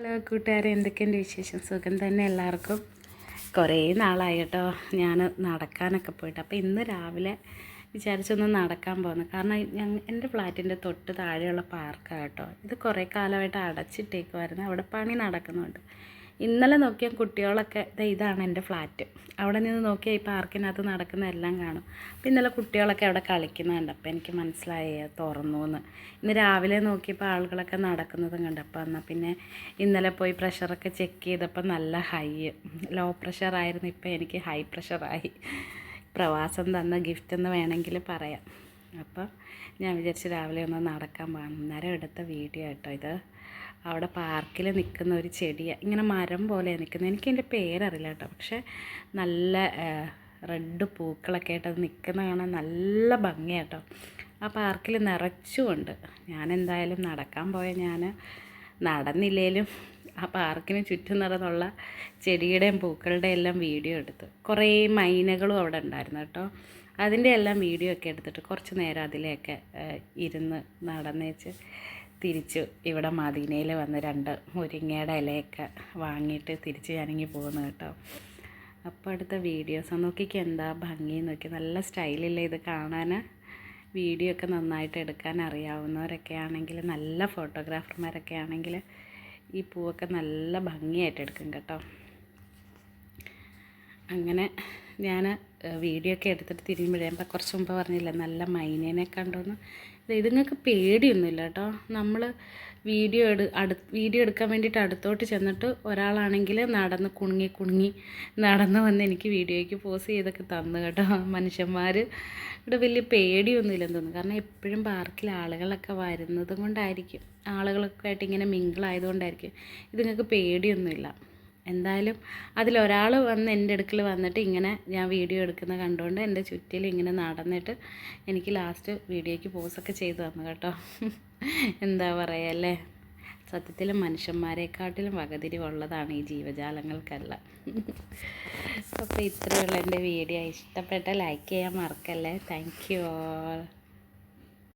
Hello കൂട്ടുകാരെ, എന്തൊക്കെയുണ്ട് വിശേഷം? സുഖം തന്നെ എല്ലാവർക്കും. കുറേ നാളായി കേട്ടോ ഞാൻ നടക്കാനൊക്കെ പോയിട്ട്. അപ്പോൾ ഇന്ന് രാവിലെ വിചാരിച്ചൊന്ന് നടക്കാൻ പോകുന്നു. കാരണം എൻ്റെ ഫ്ലാറ്റിൻ്റെ തൊട്ട് താഴെയുള്ള പാർക്കാണ് കേട്ടോ. ഇത് കുറേ കാലമായിട്ട് അടച്ചിട്ടേക്കുമായിരുന്നു. അവിടെ പണി നടക്കുന്നുണ്ട്. ഇന്നലെ നോക്കിയാൽ കുട്ടികളൊക്കെ ഇതാണ് എൻ്റെ ഫ്ലാറ്റ്. അവിടെ നിന്ന് നോക്കിയാൽ ഈ പാർക്കിനകത്ത് നടക്കുന്ന എല്ലാം കാണും. അപ്പോൾ ഇന്നലെ കുട്ടികളൊക്കെ അവിടെ കളിക്കുന്നുണ്ട്. അപ്പോൾ എനിക്ക് മനസ്സിലായി തുറന്നു എന്ന്. ഇന്ന് രാവിലെ നോക്കിയപ്പോൾ ആളുകളൊക്കെ നടക്കുന്നതും കണ്ടു. അപ്പോൾ എന്നാൽ പിന്നെ ഇന്നലെ പോയി പ്രഷറൊക്കെ ചെക്ക് ചെയ്തപ്പോൾ നല്ല ലോ പ്രഷറായിരുന്നു. ഇപ്പോൾ എനിക്ക് ഹൈ പ്രഷറായി. പ്രവാസം തന്ന ഗിഫ്റ്റ് എന്ന് വേണമെങ്കിൽ പറയാം. അപ്പം ഞാൻ വിചാരിച്ച് രാവിലെ ഒന്ന് നടക്കാൻ പോകണം. അന്നേരം എടുത്ത വീഡിയോ കേട്ടോ ഇത്. അവിടെ പാർക്കിൽ നിൽക്കുന്ന ഒരു ചെടിയാണ്, ഇങ്ങനെ മരം പോലെയാണ് നിൽക്കുന്നത്. എനിക്കതിൻ്റെ പേരറിയില്ല കേട്ടോ. പക്ഷേ നല്ല റെഡ് പൂക്കളൊക്കെ ആയിട്ട് അത് നിൽക്കുന്ന കാണാൻ നല്ല ഭംഗിയാട്ടോ. ആ പാർക്കിൽ നിറച്ചുമുണ്ട്. ഞാൻ എന്തായാലും നടക്കാൻ പോയ ഞാൻ നടന്നില്ലേലും ആ പാർക്കിന് ചുറ്റും നടന്നുള്ള ചെടിയുടെയും പൂക്കളുടെയും എല്ലാം വീഡിയോ എടുത്ത്. കുറേ മൈനകളും അവിടെ ഉണ്ടായിരുന്നു കേട്ടോ. അതിൻ്റെ എല്ലാം വീഡിയോ ഒക്കെ എടുത്തിട്ട് കുറച്ച് നേരം അതിലെയൊക്കെ ഇരുന്ന് നടന്നേച്ച് തിരിച്ചു ഇവിടെ മദീനയിൽ വന്ന് 2 മുരിങ്ങയുടെ ഇലയൊക്കെ വാങ്ങിയിട്ട് തിരിച്ച് ഞാനിങ്ങി പോകുന്നു കേട്ടോ. അപ്പോൾ അടുത്ത വീഡിയോസ് നോക്കിക്ക് എന്താ ഭംഗി നോക്കി. നല്ല സ്റ്റൈലില്ലേ ഇത് കാണാൻ. വീഡിയോ ഒക്കെ നന്നായിട്ട് എടുക്കാൻ അറിയാവുന്നവരൊക്കെ ആണെങ്കിൽ, നല്ല ഫോട്ടോഗ്രാഫർമാരൊക്കെ ആണെങ്കിൽ ഈ പൂവൊക്കെ നല്ല ഭംഗിയായിട്ട് എടുക്കും കേട്ടോ. അങ്ങനെ ഞാൻ വീഡിയോ ഒക്കെ എടുത്തിട്ട് തിരിയുമ്പോഴേ ഇപ്പം കുറച്ച് മുമ്പ് പറഞ്ഞില്ല നല്ല മൈനേനെ കണ്ടോന്ന്. ഇതുങ്ങൾക്ക് പേടിയൊന്നുമില്ല കേട്ടോ. നമ്മൾ വീഡിയോ എടുക്കാൻ വേണ്ടിയിട്ട് അടുത്തോട്ട് ചെന്നിട്ട് ഒരാളാണെങ്കിൽ നടന്ന് കുണുങ്ങി നടന്ന് വന്ന് എനിക്ക് വീഡിയോയ്ക്ക് പോസ് ചെയ്തൊക്കെ തന്നു കേട്ടോ. മനുഷ്യന്മാർ ഇവിടെ വലിയ പേടിയൊന്നുമില്ലെന്ന് തോന്നുന്നു. കാരണം എപ്പോഴും പാർക്കിൽ ആളുകളൊക്കെ വരുന്നത് കൊണ്ടായിരിക്കും, ആളുകളൊക്കെ ആയിട്ട് ഇങ്ങനെ മിങ്കിളായതുകൊണ്ടായിരിക്കും ഇതുങ്ങൾക്ക് പേടിയൊന്നുമില്ല. എന്തായാലും അതിലൊരാൾ വന്ന് എൻ്റെ അടുക്കൽ വന്നിട്ട് ഇങ്ങനെ ഞാൻ വീഡിയോ എടുക്കുന്ന കണ്ടുകൊണ്ട് എൻ്റെ ചുറ്റിൽ ഇങ്ങനെ നടന്നിട്ട് എനിക്ക് ലാസ്റ്റ് വീഡിയോയ്ക്ക് പോസൊക്കെ ചെയ്തു തന്നു കേട്ടോ. എന്താ പറയുക അല്ലേ, സത്യത്തിൽ മനുഷ്യന്മാരെക്കാട്ടിലും വകതിരിവുള്ളതാണ് ഈ ജീവജാലങ്ങൾക്കെല്ലാം. അപ്പോൾ ഇത്രയുള്ള എൻ്റെ വീഡിയോ ഇഷ്ടപ്പെട്ട ലൈക്ക് ചെയ്യാൻ മറക്കല്ലേ. Thank you all.